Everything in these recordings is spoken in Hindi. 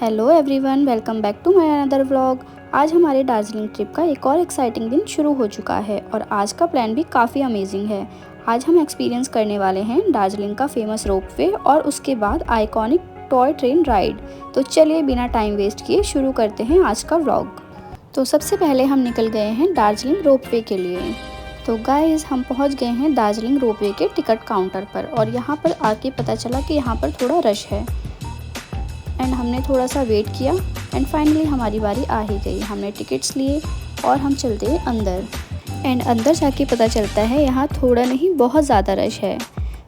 Hello everyone, welcome back to my another vlog. आज हमारे दार्जिलिंग ट्रिप का एक और एक्साइटिंग दिन शुरू हो चुका है और आज का प्लान भी काफ़ी अमेजिंग है। आज हम एक्सपीरियंस करने वाले हैं दार्जिलिंग का फेमस रोपवे और उसके बाद आइकॉनिक टॉय ट्रेन राइड। तो चलिए बिना टाइम वेस्ट किए शुरू करते हैं आज का व्लॉग। तो सबसे पहले हम निकल गए हैं दार्जिलिंग रोपवे के लिए। तो गाइज़, हम पहुंच गए हैं दार्जिलिंग रोपवे के टिकट काउंटर पर और यहाँ पर आके पता चला कि यहाँ पर थोड़ा रश है एंड हमने थोड़ा सा वेट किया एंड फाइनली हमारी बारी आ ही गई। हमने टिकट्स लिए और हम चलते हैं अंदर एंड अंदर जाके पता चलता है यहाँ थोड़ा नहीं बहुत ज़्यादा रश है।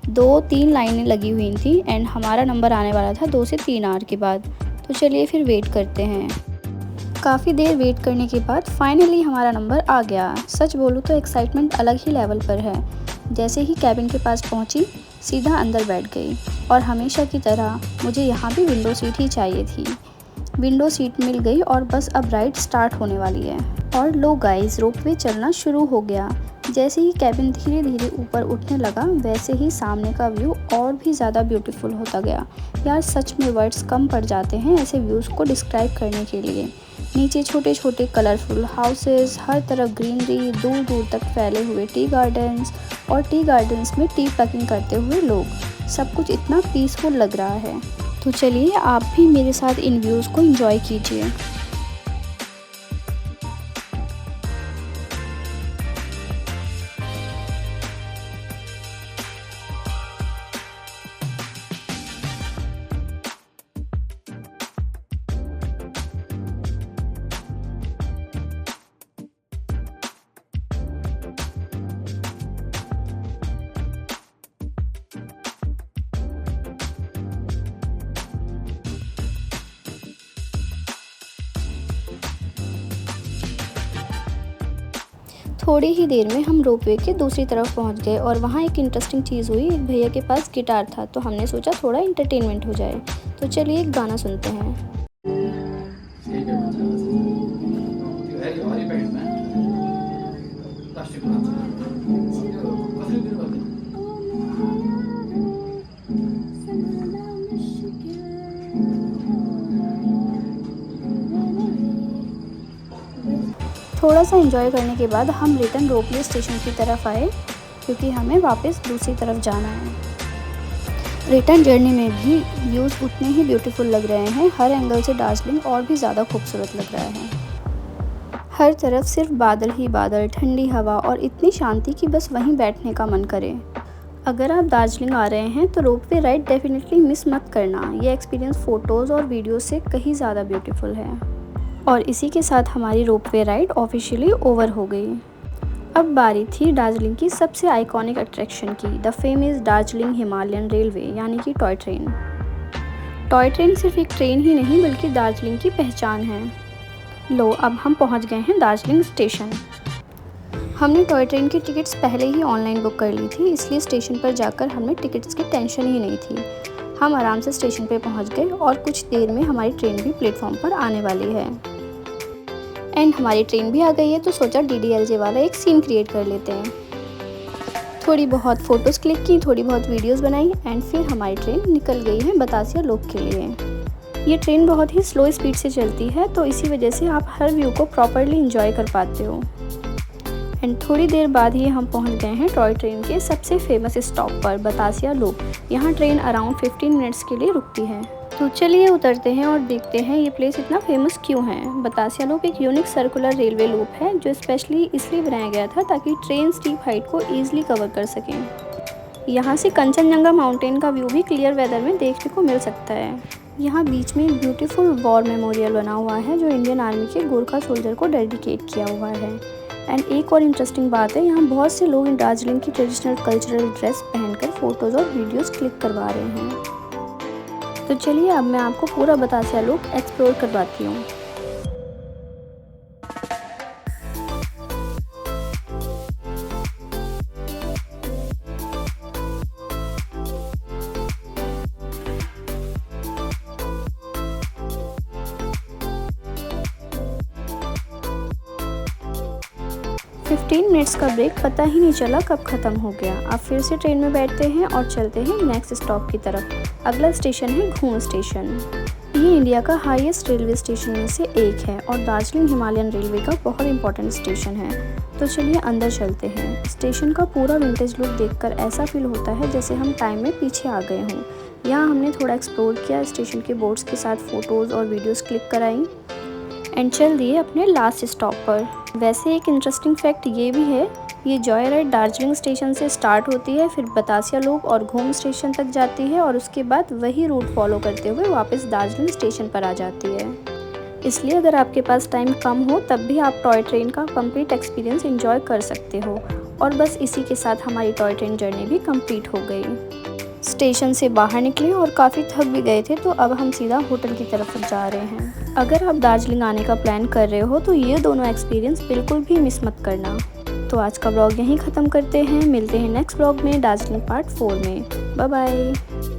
2-3 लाइनें लगी हुई थी एंड हमारा नंबर आने वाला था 2 से 3 आवर के बाद। तो चलिए फिर वेट करते हैं। काफ़ी देर वेट करने के बाद फाइनली हमारा नंबर आ गया। सच बोलूँ तो एक्साइटमेंट अलग ही लेवल पर है। जैसे ही कैबिन के पास पहुँची सीधा अंदर बैठ गई और हमेशा की तरह मुझे यहाँ भी विंडो सीट ही चाहिए थी। विंडो सीट मिल गई और बस अब राइड स्टार्ट होने वाली है। और लो गाइस, रोपवे चलना शुरू हो गया। जैसे ही कैबिन धीरे धीरे ऊपर उठने लगा वैसे ही सामने का व्यू और भी ज़्यादा ब्यूटीफुल होता गया। यार सच में वर्ड्स कम पड़ जाते हैं ऐसे व्यूज़ को डिस्क्राइब करने के लिए। नीचे छोटे छोटे कलरफुल हाउसेस, हर तरफ ग्रीनरी, दूर दूर तक फैले हुए टी गार्डन्स और टी गार्डन्स में टी प्लकिंग करते हुए लोग। सब कुछ इतना पीसफुल लग रहा है। तो चलिए आप भी मेरे साथ इन व्यूज़ को एंजॉय कीजिए। थोड़ी ही देर में हम रोपवे के दूसरी तरफ पहुंच गए और वहां एक इंटरेस्टिंग चीज़ हुई। एक भैया के पास गिटार था तो हमने सोचा थोड़ा इंटरटेनमेंट हो जाए। तो चलिए एक गाना सुनते हैं। थोड़ा सा एंजॉय करने के बाद हम रिटर्न रोपवे स्टेशन की तरफ आए क्योंकि हमें वापस दूसरी तरफ जाना है। रिटर्न जर्नी में भी व्यूज़ उतने ही ब्यूटीफुल लग रहे हैं। हर एंगल से दार्जिलिंग और भी ज़्यादा खूबसूरत लग रहा है। हर तरफ सिर्फ बादल ही बादल, ठंडी हवा और इतनी शांति कि बस वहीं बैठने का मन करे। अगर आप दार्जिलिंग आ रहे हैं तो रोपवे राइड डेफिनेटली मिस मत करना। ये एक्सपीरियंस फ़ोटोज़ और वीडियो से कहीं ज़्यादा ब्यूटीफुल है। और इसी के साथ हमारी रोपवे राइड ऑफिशियली ओवर हो गई। अब बारी थी दार्जिलिंग की सबसे आइकॉनिक अट्रैक्शन की, the famous Darjeeling Himalayan railway यानी कि टॉय ट्रेन। टॉय ट्रेन सिर्फ एक ट्रेन ही नहीं बल्कि दार्जिलिंग की पहचान है। लो, अब हम पहुंच गए हैं दार्जिलिंग स्टेशन। हमने टॉय ट्रेन की टिकट्स पहले ही ऑनलाइन बुक कर ली थी, इसलिए स्टेशन पर जाकर हमें टिकट्स की टेंशन ही नहीं थी। हम आराम से स्टेशन पर पहुँच गए और कुछ देर में हमारी ट्रेन भी प्लेटफॉर्म पर आने वाली है। एंड हमारी ट्रेन भी आ गई है तो सोचा DDLJ वाला एक सीन क्रिएट कर लेते हैं। थोड़ी बहुत फ़ोटोज़ क्लिक की, थोड़ी बहुत वीडियोस बनाई एंड फिर हमारी ट्रेन निकल गई है बतासिया लोक के लिए। ये ट्रेन बहुत ही स्लो स्पीड से चलती है तो इसी वजह से आप हर व्यू को प्रॉपरली इंजॉय कर पाते हो। एंड थोड़ी देर बाद ही हम पहुंच गए हैं टॉय ट्रेन के सबसे फेमस स्टॉप पर, बतासिया लोक। यहाँ ट्रेन अराउंड 15 मिनट्स के लिए रुकती है। तो चलिए उतरते हैं और देखते हैं ये प्लेस इतना फेमस क्यों है। बतासिया लूप एक यूनिक सर्कुलर रेलवे लूप है जो स्पेशली इसलिए बनाया गया था ताकि ट्रेन स्टीप हाइट को ईजिली कवर कर सकें। यहाँ से कंचनजंगा माउंटेन का व्यू भी क्लियर वेदर में देखने को मिल सकता है। यहाँ बीच में एक ब्यूटीफुल वॉर मेमोरियल बना हुआ है जो इंडियन आर्मी के गोरखा सोल्जर को डेडिकेट किया हुआ है। एंड एक और इंटरेस्टिंग बात है, यहाँ बहुत से लोग दार्जिलिंग की ट्रेडिशनल कल्चरल ड्रेस पहनकर फ़ोटोज़ और वीडियोज़ क्लिक करवा रहे हैं। तो चलिए अब मैं आपको पूरा बतासिया लोक एक्सप्लोर करवाती हूँ। 15 मिनट्स का ब्रेक पता ही नहीं चला कब ख़त्म हो गया। अब फिर से ट्रेन में बैठते हैं और चलते हैं नेक्स्ट स्टॉप की तरफ। अगला स्टेशन है घूम स्टेशन। ये इंडिया का हाईएस्ट रेलवे स्टेशन में से एक है और दार्जिलिंग हिमालयन रेलवे का बहुत इंपॉर्टेंट स्टेशन है। तो चलिए अंदर चलते हैं। स्टेशन का पूरा विंटेज लुक देखकर ऐसा फील होता है जैसे हम टाइम में पीछे आ गए हों। यहाँ हमने थोड़ा एक्सप्लोर किया, स्टेशन के बोर्ड्स के साथ फ़ोटोज़ और वीडियोस क्लिक कराई एंड चल दिए अपने लास्ट स्टॉप पर। वैसे एक इंटरेस्टिंग फैक्ट ये भी है, ये जॉय राइड दार्जिलिंग स्टेशन से स्टार्ट होती है, फिर बतासिया लूप और घूम स्टेशन तक जाती है और उसके बाद वही रूट फॉलो करते हुए वापस दार्जिलिंग स्टेशन पर आ जाती है। इसलिए अगर आपके पास टाइम कम हो तब भी आप टॉय ट्रेन का कंप्लीट एक्सपीरियंस एंजॉय कर सकते हो। और बस इसी के साथ हमारी टॉय ट्रेन जर्नी भी कंप्लीट हो गई। स्टेशन से बाहर निकले और काफ़ी थक भी गए थे, तो अब हम सीधा होटल की तरफ जा रहे हैं। अगर आप दार्जिलिंग आने का प्लान कर रहे हो तो ये दोनों एक्सपीरियंस बिल्कुल भी मिस मत करना। तो आज का ब्लॉग यहीं ख़त्म करते हैं, मिलते हैं नेक्स्ट ब्लॉग में दार्जिलिंग पार्ट 4 में। Bye bye.